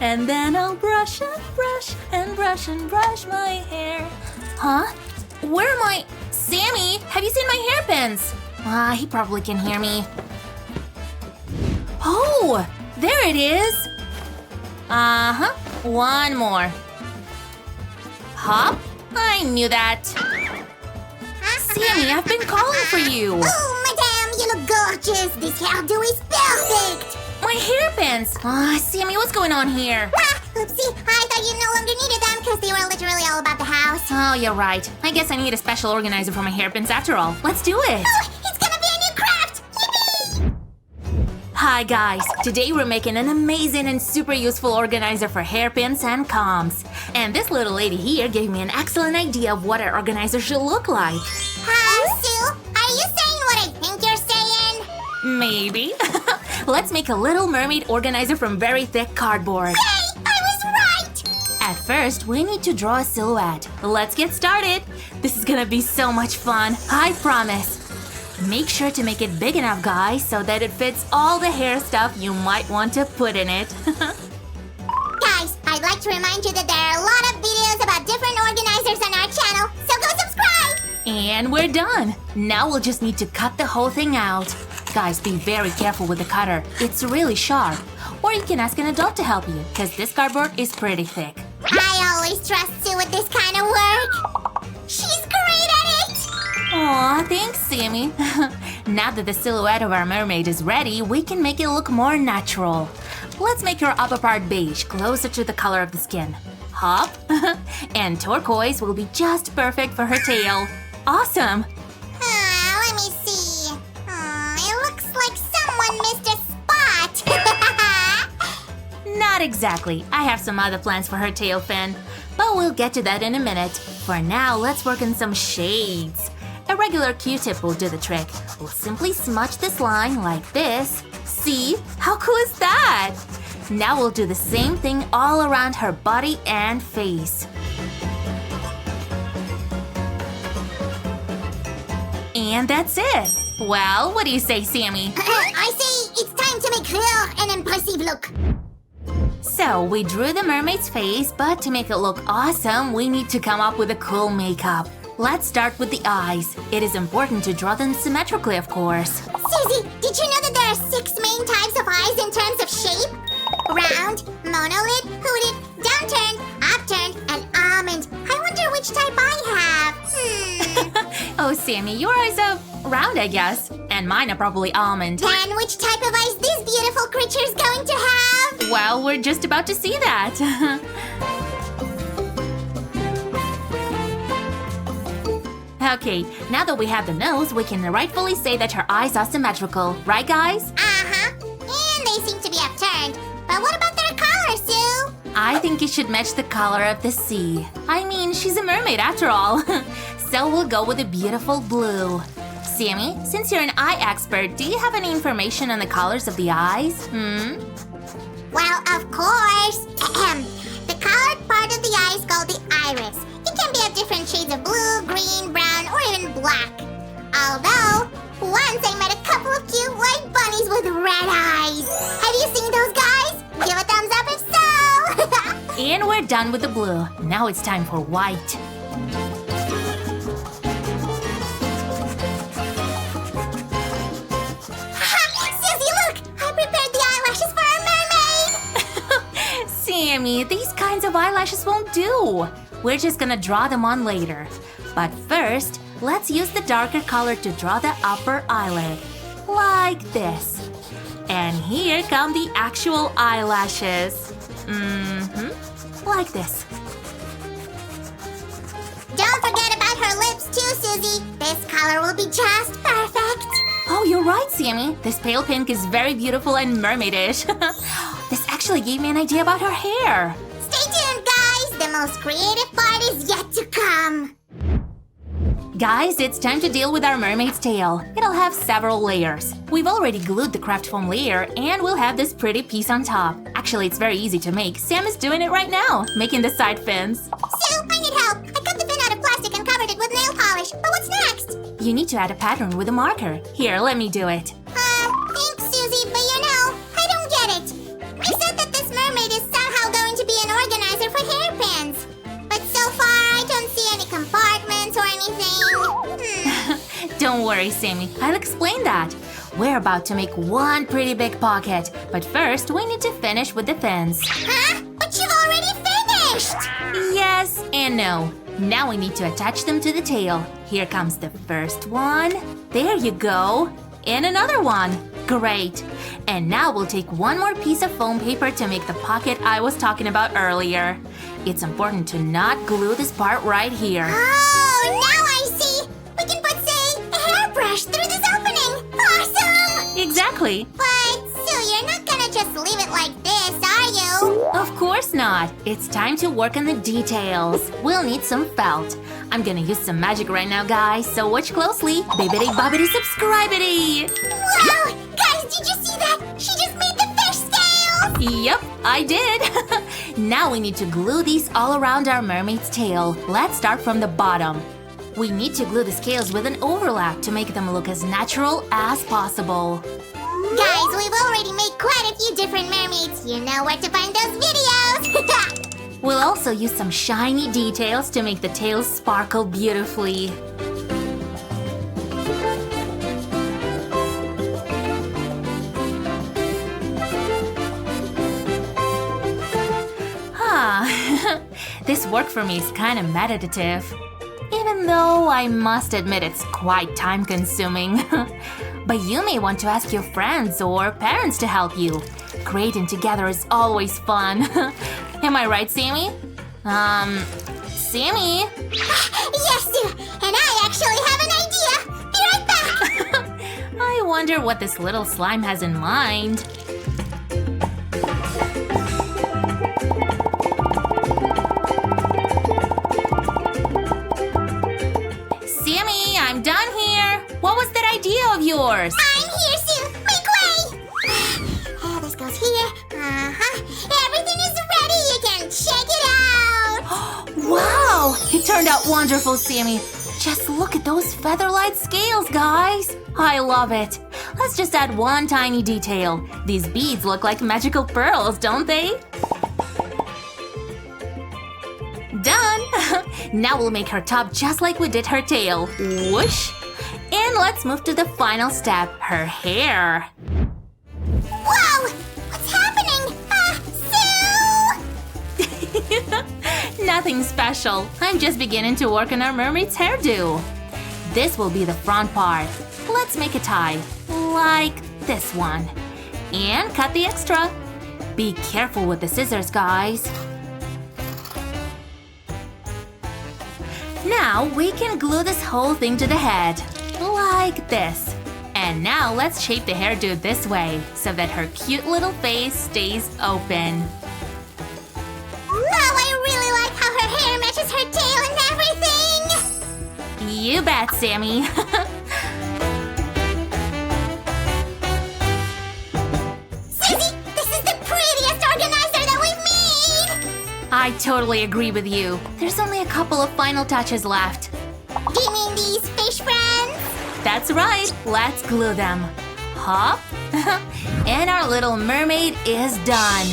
And then I'll brush and brush and brush and brush my hair. Huh? Where am I? Sammy, have you seen my hairpins? He probably can hear me. Oh, there it is. Uh-huh, one more. Hop, I knew that. Sammy, I've been calling for you. Oh, madame, you look gorgeous. This hairdo is perfect. My hairpins. Sammy, what's going on here? Oopsie, I thought you no longer needed them because they were literally all about the house. Oh, you're right. I guess I need a special organizer for my hairpins after all. Let's do it. Oh, it's gonna be a new craft. Yippee! Hi guys, today we're making an amazing and super useful organizer for hairpins and combs. And this little lady here gave me an excellent idea of what our organizer should look like. Sue, are you saying what I think you're saying? Maybe. Let's make a little mermaid organizer from very thick cardboard. Hey, I was right! At first, we need to draw a silhouette. Let's get started. This is gonna be so much fun, I promise. Make sure to make it big enough, guys, so that it fits all the hair stuff you might want to put in it. Guys, I'd like to remind you that there are a lot of videos about different organizers on our channel, so go subscribe! And we're done. Now we'll just need to cut the whole thing out. Guys, be very careful with the cutter. It's really sharp. Or you can ask an adult to help you, because this cardboard is pretty thick. I always trust Sue with this kind of work. She's great at it! Aw, thanks, Sammy. Now that the silhouette of our mermaid is ready, we can make it look more natural. Let's make her upper part beige, closer to the color of the skin. Hop. And turquoise will be just perfect for her tail. Awesome! Let me see. It looks like someone missed a spot. Not exactly. I have some other plans for her tail fin. But we'll get to that in a minute. For now, let's work on some shades. A regular Q-tip will do the trick. We'll simply smudge this line like this. See? How cool is that? Now we'll do the same thing all around her body and face. And that's it. Well, what do you say, Sammy? I say it's time to make her an impressive look. So, we drew the mermaid's face, but to make it look awesome, we need to come up with a cool makeup. Let's start with the eyes. It is important to draw them symmetrically, of course. Susie, did you know that there are 6 main types of eyes in terms of shape? Round, monolid, hooded, downturned, upturned, and almond. I wonder which type I have. Oh, Sammy, your eyes are round, I guess. And mine are probably almond. And which type of eyes this beautiful creature is going to have? Well, we're just about to see that. Okay, now that we have the nose, we can rightfully say that her eyes are symmetrical. Right, guys? Uh-huh. And they seem to be upturned. But what about their color, Sue? I think it should match the color of the sea. I mean, she's a mermaid after all. So we'll go with a beautiful blue. Sammy, since you're an eye expert, do you have any information on the colors of the eyes? Well, of course. The colored part of the eye is called the iris. It can be of different shades of blue, green, brown, or even black. Although, once I met a couple of cute white bunnies with red eyes. Have you seen those guys? Give a thumbs up if so! And we're done with the blue. Now it's time for white. Susie, look! I prepared the eyelashes for our mermaid! Sammy, these kinds of eyelashes won't do. We're just gonna draw them on later. But first, let's use the darker color to draw the upper eyelid. Like this. And here come the actual eyelashes. Like this. Don't forget about her lips too, Susie. This color will be just perfect. Oh, you're right, Sammy. This pale pink is very beautiful and mermaidish. This actually gave me an idea about her hair. Stay tuned, guys. The most creative part is yet to come. Guys, it's time to deal with our mermaid's tail. It'll have several layers. We've already glued the craft foam layer, and we'll have this pretty piece on top. Actually, it's very easy to make. Sam is doing it right now, making the side fins. Sue, I need help. I cut the fin out of plastic and covered it with nail polish. But what's next? You need to add a pattern with a marker. Here, let me do it. Thanks, Susie, but you know, I don't get it. You said that this mermaid is somehow Don't worry, Sammy. I'll explain that. We're about to make one pretty big pocket, but first we need to finish with the fins. Huh? But you've already finished! Yes and no. Now we need to attach them to the tail. Here comes the first one. There you go. And another one. Great. And now we'll take one more piece of foam paper to make the pocket I was talking about earlier. It's important to not glue this part right here. Oh, now I see! We can put, say, a hairbrush through this opening! Awesome! Exactly. But, Sue, you're not gonna just leave it like this, are you? Of course not. It's time to work on the details. We'll need some felt. I'm gonna use some magic right now, guys, so watch closely. Bibbidi-bobbidi subscribity! Wow! Guys, did you see that? She just made the fish scales! Yep, I did. Now we need to glue these all around our mermaid's tail. Let's start from the bottom. We need to glue the scales with an overlap to make them look as natural as possible. Guys, we've already made quite a few different mermaids. You know where to find those videos! We'll also use some shiny details to make the tails sparkle beautifully. This work for me is kind of meditative. Even though I must admit it's quite time-consuming. But you may want to ask your friends or parents to help you. Creating together is always fun. Am I right, Sammy? Sammy? Yes, Sue, and I actually have an idea. Be right back. I wonder what this little slime has in mind. Sammy, I'm done here. What was that idea of yours? I'm here, Sue. Make way. Oh, this goes here. Everything is ready. You can check it out. Wow! It turned out wonderful, Sammy. Just look at those feather-light scales, guys. I love it. Let's just add one tiny detail. These beads look like magical pearls, don't they? Done! Now we'll make her top just like we did her tail. Whoosh! And let's move to the final step, her hair. Whoa! What's happening? Sue! Nothing special. I'm just beginning to work on our mermaid's hairdo. This will be the front part. Let's make a tie, like this one. And cut the extra. Be careful with the scissors, guys. Now we can glue this whole thing to the head, like this. And now let's shape the hairdo this way, so that her cute little face stays open. Wow, I really like how her hair matches her tail and everything! You bet, Sammy. Susie, this is the prettiest organizer that we've made! I totally agree with you. There's only a couple of final touches left. Do you mean these fish friends? That's right, let's glue them. Hop. And our little mermaid is done.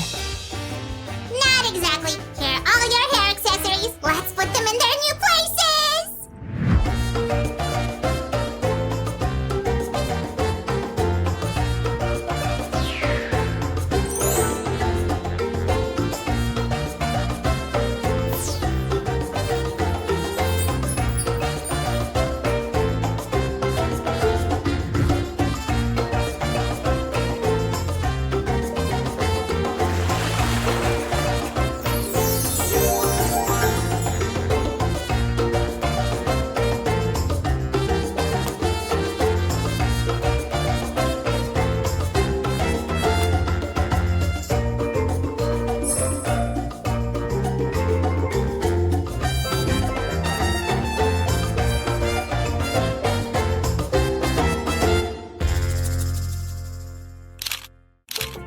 Not exactly. Here are all your hair accessories. Let's put them in their new places!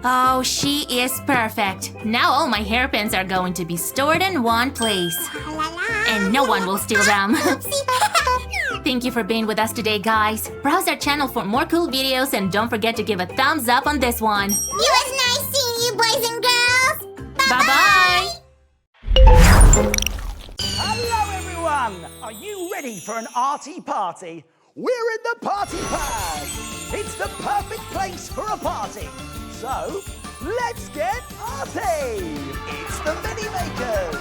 Oh, she is perfect. Now all my hairpins are going to be stored in one place. La la. And no one will steal them. Oopsie. Thank you for being with us today, guys. Browse our channel for more cool videos and don't forget to give a thumbs up on this one. It was nice seeing you, boys and girls. Bye-bye! Hello everyone! Are you ready for an arty party? we're in the party pack. It's the perfect place for a party. So, let's get arty. It's the Mini Makers.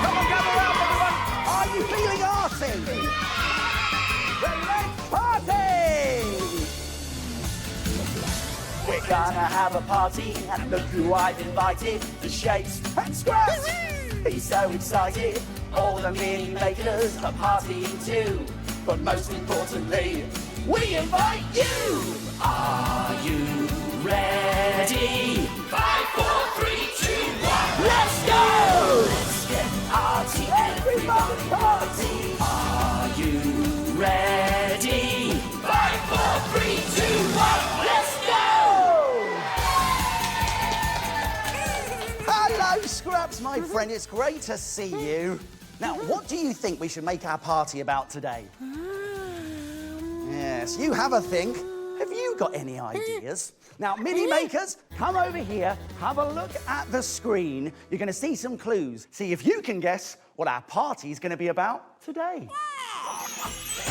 Come on, gather round, everyone. Are you feeling arty? Then let's party! We're gonna have a party, and look who I've invited. The Shapes and Scraps. He's so excited. All the Mini Makers are partying too. But most importantly, we invite you! Are you ready? 5, 4, 3, 2, 1. Let's go! Let's get arty, everybody party! Are you ready? 5, 4, 3, 2, 1. Let's go! Hello, Scraps, my friend. It's great to see you. Now, what do you think we should make our party about today? Yes, you have a think. Have you got any ideas? Now, Mini Makers, come over here, have a look at the screen. You're going to see some clues. See if you can guess what our party is going to be about today.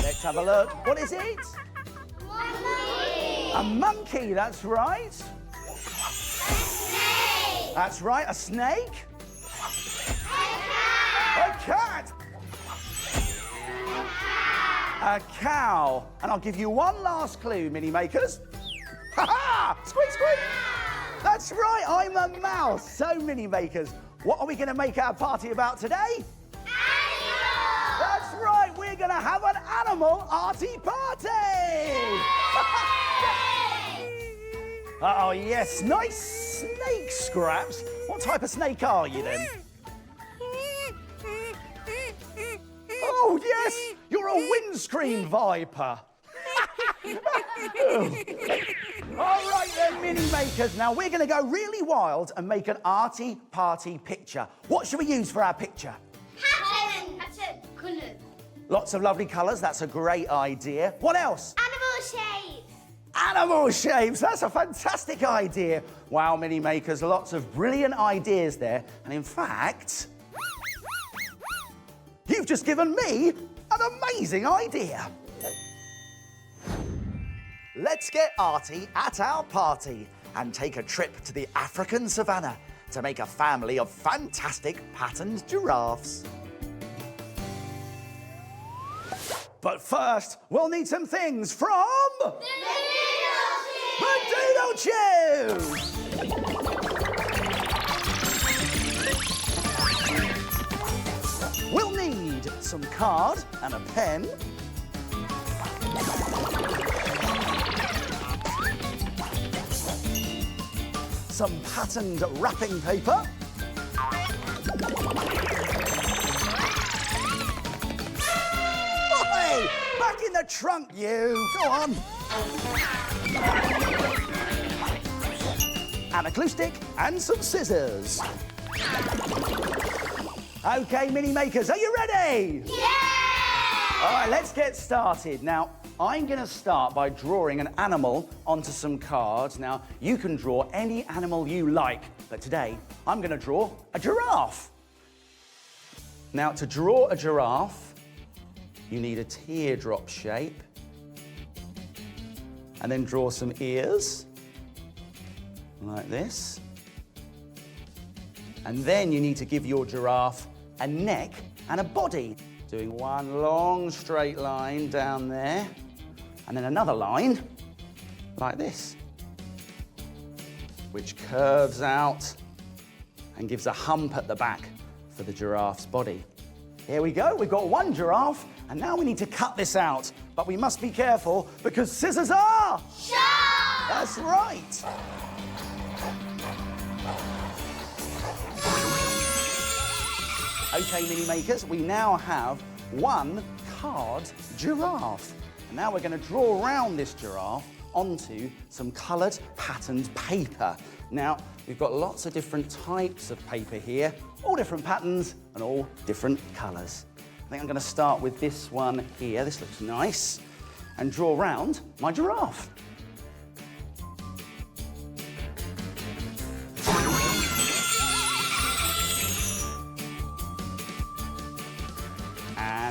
Let's have a look. What is it? Monkey. A monkey, that's right. A snake. That's right, a snake. A cat. A cow. And I'll give you one last clue, Mini Makers. Ha-ha! Squeak, squeak! That's right, I'm a mouse. So, Mini Makers, what are we going to make our party about today? Animals! That's right, we're going to have an animal arty party! Oh, yes, nice snake, Scraps. What type of snake are you, then? Oh, yes, you're a windscreen viper. All right then, Mini Makers. Now we're going to go really wild and make an arty party picture. What should we use for our picture? Pattern. Colours. Lots of lovely colours. That's a great idea. What else? Animal shapes. Animal shapes. That's a fantastic idea. Wow, Mini Makers. Lots of brilliant ideas there. And in fact, you've just given me an amazing idea. Let's get arty at our party and take a trip to the African savannah to make a family of fantastic patterned giraffes. But first, we'll need some things from... The Doodle Chew! We'll need some card and a pen. Some patterned wrapping paper. Oi! Back in the trunk, you! Go on! And a glue stick and some scissors. OK, Mini Makers, are you ready? Yeah! All right, let's get started. Now, I'm going to start by drawing an animal onto some cards. Now, you can draw any animal you like, but today I'm going to draw a giraffe. Now, to draw a giraffe, you need a teardrop shape, and then draw some ears, like this. And then you need to give your giraffe a neck and a body, doing one long straight line down there, and then another line like this, which curves out and gives a hump at the back for the giraffe's body. Here we go, we've got one giraffe, and now we need to cut this out, but we must be careful because scissors are sharp! That's right. OK, Mini Makers, we now have one card giraffe. And now we're going to draw around this giraffe onto some coloured patterned paper. Now, we've got lots of different types of paper here, all different patterns and all different colours. I think I'm going to start with this one here. This looks nice. And draw around my giraffe.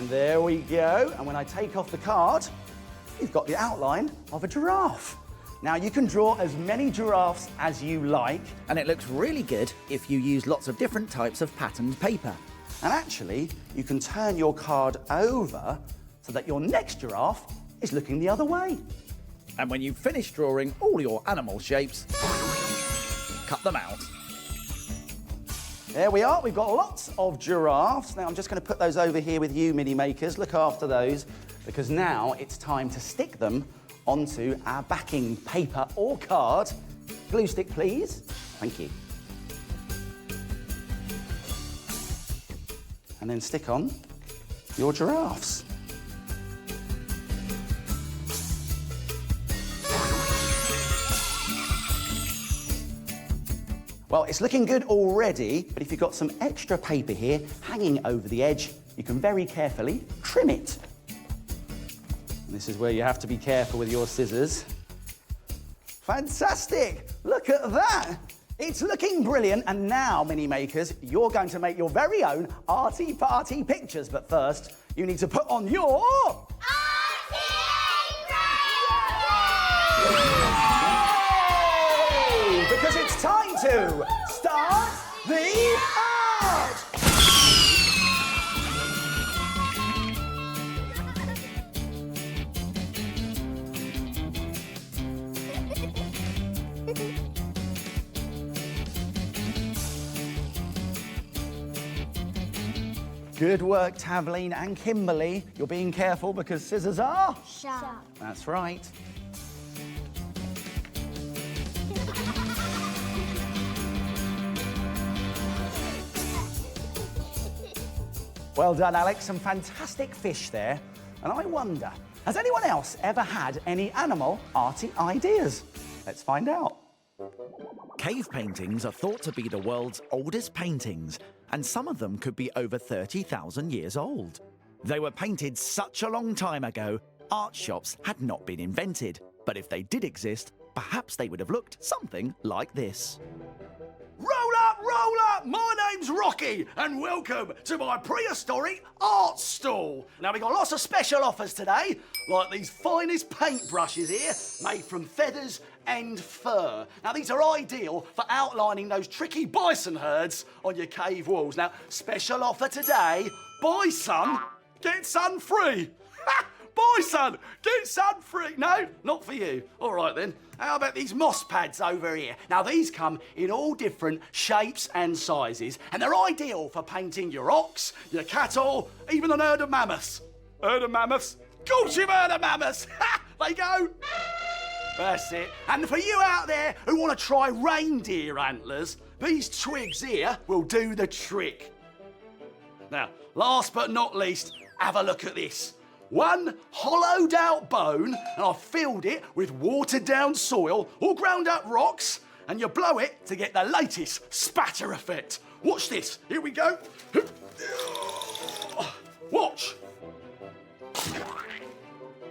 And there we go. And when I take off the card, you've got the outline of a giraffe. Now, you can draw as many giraffes as you like, And it looks really good if you use lots of different types of patterned paper. and actually, you can turn your card over so that your next giraffe is looking the other way. And when you've finished drawing all your animal shapes, cut them out. There we are, we've got lots of giraffes. Now I'm just going to put those over here with you, mini makers. Look after those, because now it's time to stick them onto our backing paper or card. Glue stick, please. Thank you. And then stick on your giraffes. Well, it's looking good already, but if you've got some extra paper here hanging over the edge, you can very carefully trim it. And this is where you have to be careful with your scissors. Fantastic! Look at that! It's looking brilliant, and now, mini makers, you're going to make your very own arty party pictures. But first, you need to put on your... Because it's time to start the art! Good work, Tavleen and Kimberly. You're being careful because scissors are... Sharp. That's right. Well done, Alex. Some fantastic fish there. And I wonder, has anyone else ever had any animal arty ideas? Let's find out. Cave paintings are thought to be the world's oldest paintings, and some of them could be over 30,000 years old. They were painted such a long time ago, art shops had not been invented. But if they did exist, perhaps they would have looked something like this. Roll up, roll up! My name's Rocky, and welcome to my prehistoric art stall. Now, we've got lots of special offers today, like these finest paintbrushes here, made from feathers and fur. Now, these are ideal for outlining those tricky bison herds on your cave walls. Now, special offer today, buy some, get some free. Ha! Buy some, get some free. No, not for you. All right then. How about these moss pads over here? Now these come in all different shapes and sizes, and they're ideal for painting your ox, your cattle, even an herd of mammoths. Herd of mammoths? Of course you've heard of mammoths. Ha! They go. That's it. And for you out there who want to try reindeer antlers, these twigs here will do the trick. Now, last but not least, have a look at this. One hollowed out bone, and I've filled it with watered down soil or ground up rocks, and you blow it to get the latest spatter effect. Watch this. Here we go. Watch.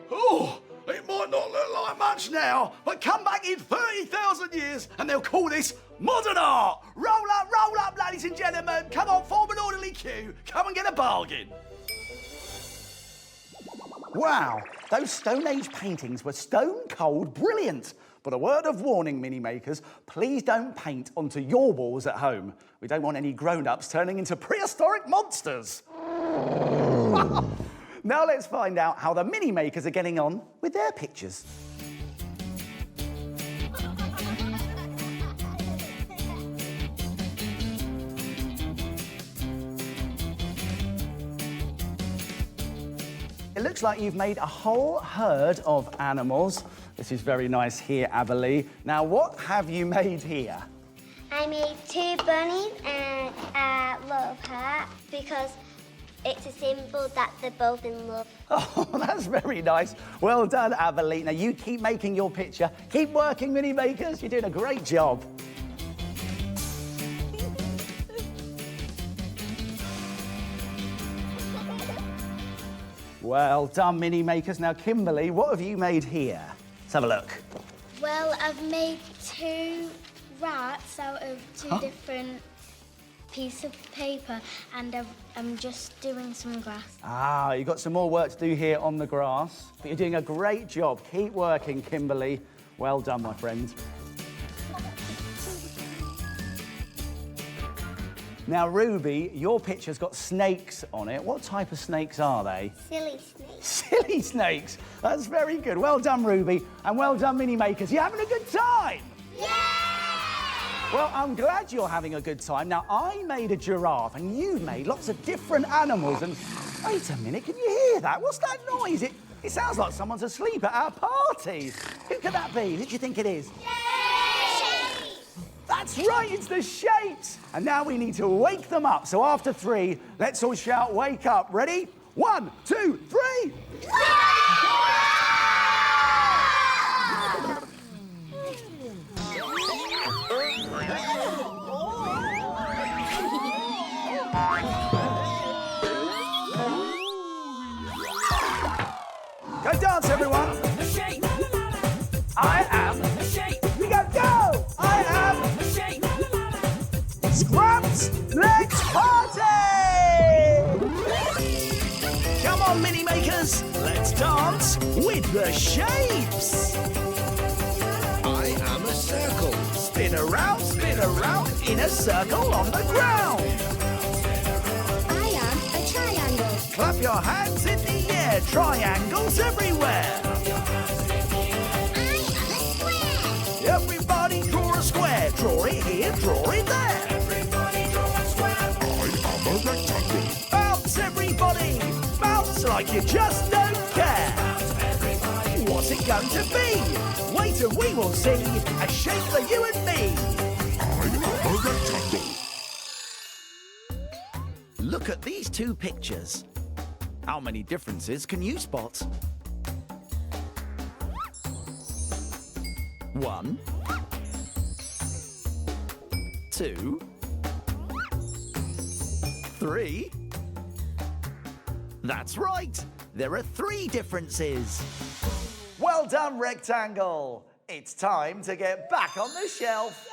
Oh, it might not look like much now, but come back in 30,000 years and they'll call this modern art. Roll up, ladies and gentlemen. Come on, form an orderly queue. Come and get a bargain. Wow, those Stone Age paintings were stone cold brilliant. But a word of warning, mini makers, please don't paint onto your walls at home. We don't want any grown-ups turning into prehistoric monsters. Now let's find out how the mini makers are getting on with their pictures. It looks like you've made a whole herd of animals. This is very nice here, Aberlee. Now, what have you made here? I made 2 bunnies and a love heart because it's a symbol that they're both in love. Oh, that's very nice. Well done, Aberlee. Now, you keep making your picture. Keep working, mini makers. You're doing a great job. Well done, mini makers. Now, Kimberly, what have you made here? Let's have a look. Well, I've made 2 rats out of 2 different piece of paper and I'm just doing some grass. Ah, you've got some more work to do here on the grass. But you're doing a great job. Keep working, Kimberly. Well done, my friend. Now, Ruby, your picture's got snakes on it. What type of snakes are they? Silly snake. Silly snakes. That's very good. Well done, Ruby. And well done, Mini Makers. You having a good time? Yeah! Well, I'm glad you're having a good time. Now, I made a giraffe and you made lots of different animals. And wait a minute, can you hear that? What's that noise? It sounds like someone's asleep at our party. Who could that be? Who do you think it is? That's right, it's the shapes. And now we need to wake them up. So after 3, let's all shout, wake up. Ready? 1, 2, 3. Go dance, everyone. I am. We go. I am. Scrubs, let's party! Come on, Mini Makers, let's dance with the shapes. I am a circle. Spin around in a circle on the ground. I am a triangle. Clap your hands in the air, triangles everywhere. I am a square. Everybody draw a square, draw it here, draw it there. Everybody draw a square. I am a rectangle. Bounce, everybody, bounce like you just don't care. What's it going to be? Wait and we will see a shape for you and me. I am a rectangle. Look at these 2 pictures. How many differences can you spot? 1, 2, 3. That's right. There are 3 differences. Well done, Rectangle. It's time to get back on the shelf.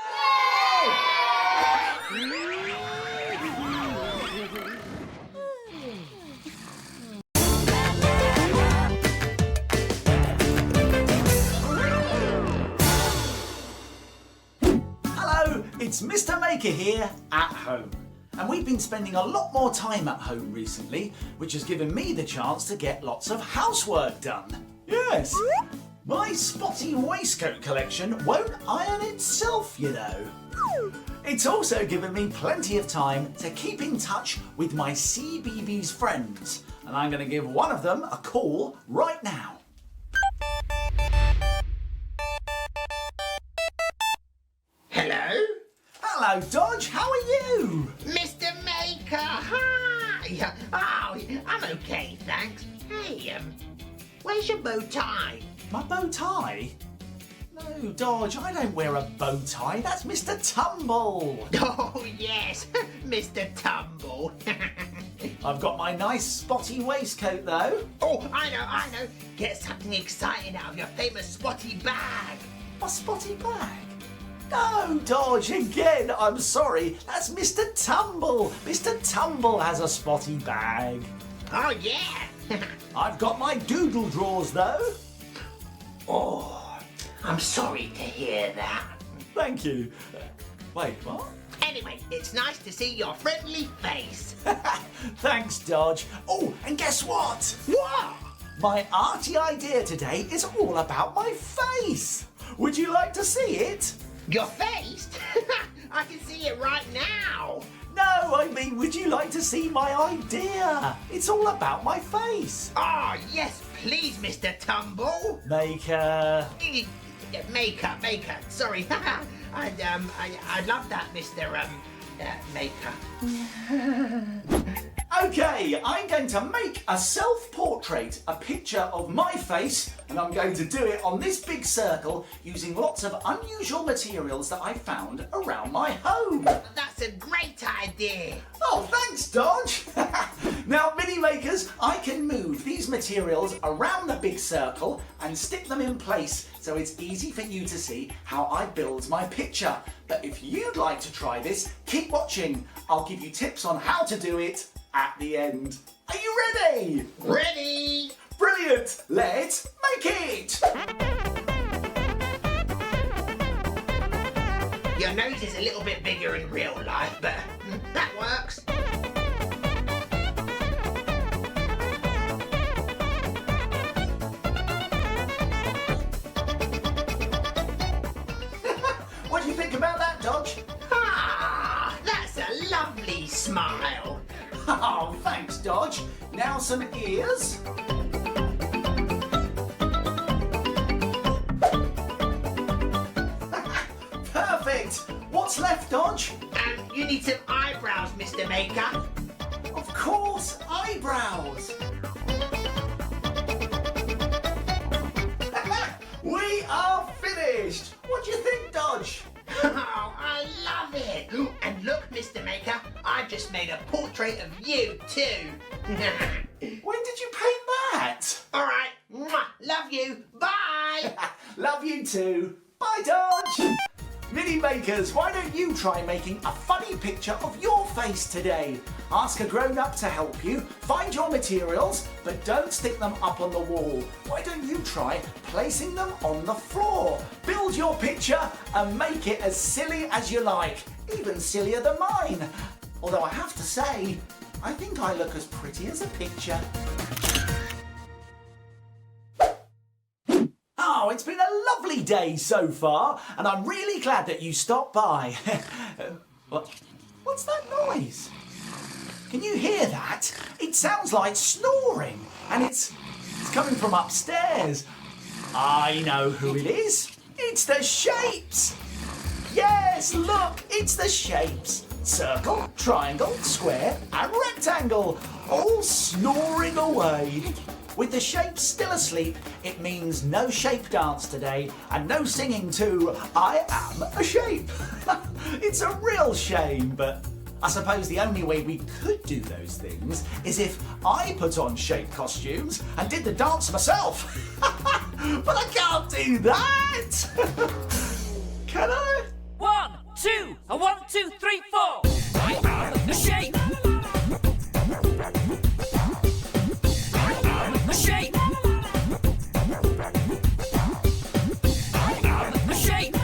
Hello, it's Mr. Maker here at home. And we've been spending a lot more time at home recently, which has given me the chance to get lots of housework done. Yes, my spotty waistcoat collection won't iron itself, you know. It's also given me plenty of time to keep in touch with my CBeebies friends, and I'm going to give one of them a call right now. Hello? Hello, Dodge, how are you? Mr. Maker, hi! Oh, I'm okay, thanks. Hey, where's your bow tie? My bow tie? No, Dodge, I don't wear a bow tie. That's Mr. Tumble. Oh, yes, Mr. Tumble. I've got my nice spotty waistcoat, though. Oh, I know. Get something exciting out of your famous spotty bag. A spotty bag? No, Dodge, again, I'm sorry. That's Mr. Tumble. Mr. Tumble has a spotty bag. Oh, yeah. I've got my doodle drawers, though. Oh, I'm sorry to hear that. Thank you. Wait, what? Anyway, it's nice to see your friendly face. Thanks, Dodge. Oh, and guess what? What? My Arty idea today is all about my face. Would you like to see it? Your face? I can see it right now. No, I mean, would you like to see my idea? It's all about my face. Oh, yes, please, Mr. Tumble. Maker. Maker. Sorry. I love that, Mr. Maker. Okay, I'm going to make a self-portrait, a picture of my face, and I'm going to do it on this big circle using lots of unusual materials that I found around my home. That's a great idea. Oh, thanks, Dodge. Now, mini makers, I can move these materials around the big circle and stick them in place so it's easy for you to see how I build my picture. But if you'd like to try this, keep watching. I'll give you tips on how to do it at the end. Are you ready? Ready? Brilliant! Let's make it! Your nose is a little bit bigger in real life, but that works. What do you think about that, Dodge? Ah, that's a lovely smile. Oh, thanks, Dodge. Now some ears. Perfect. What's left, Dodge? You need some eyebrows, Mr. Maker. Of course, eyebrows. We are finished. What do you think, Dodge? Oh, I love it. And look, Mr. Maker, I've just made a portrait of you too. When did you paint that? All right. Mwah. Love you. Bye. Love you too. Bye, Dodge. Mini makers, why don't you try making a funny picture of your face today? Ask a grown-up to help you, find your materials, but don't stick them up on the wall. Why don't you try placing them on the floor? Build your picture and make it as silly as you like, even sillier than mine. Although I have to say, I think I look as pretty as a picture. Oh, it's been a lovely day so far, and I'm really glad that you stopped by. What's that noise? Can you hear that? It sounds like snoring, and it's coming from upstairs. I know who it is. It's the shapes. Yes, look, it's the shapes. Circle, triangle, square, and rectangle, all snoring away. With the shapes still asleep, it means no shape dance today and no singing to I Am a Shape. It's a real shame, but I suppose the only way we could do those things is if I put on shape costumes and did the dance myself. But I can't do that. Can I? 1, 2, 1, 2, 3, 4. I am a shape. A shape. I am a shape.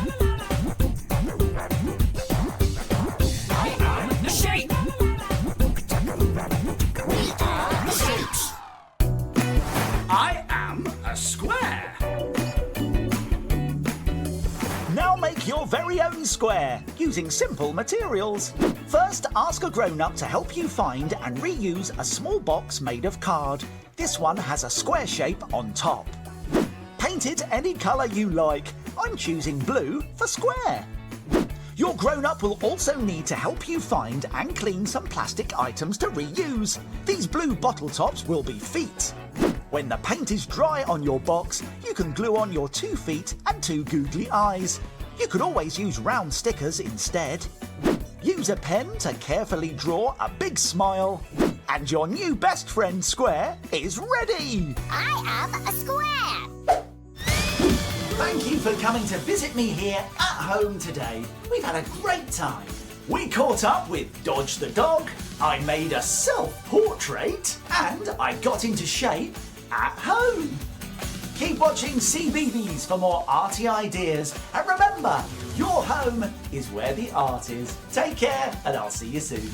I am a shape. We are the shapes. I am a square. Now make your very own square using simple materials. First, ask a grown-up to help you find and reuse a small box made of card. This one has a square shape on top. Paint it any colour you like. I'm choosing blue for square. Your grown-up will also need to help you find and clean some plastic items to reuse. These blue bottle tops will be feet. When the paint is dry on your box, you can glue on your 2 feet and 2 googly eyes. You could always use round stickers instead. Use a pen to carefully draw a big smile. And your new best friend square is ready! I am a square. Thank you for coming to visit me here at home today. We've had a great time. We caught up with Dodge the dog, I made a self-portrait, and I got into shape at home. Keep watching CBeebies for more arty ideas. And remember, your home is where the art is. Take care, and I'll see you soon.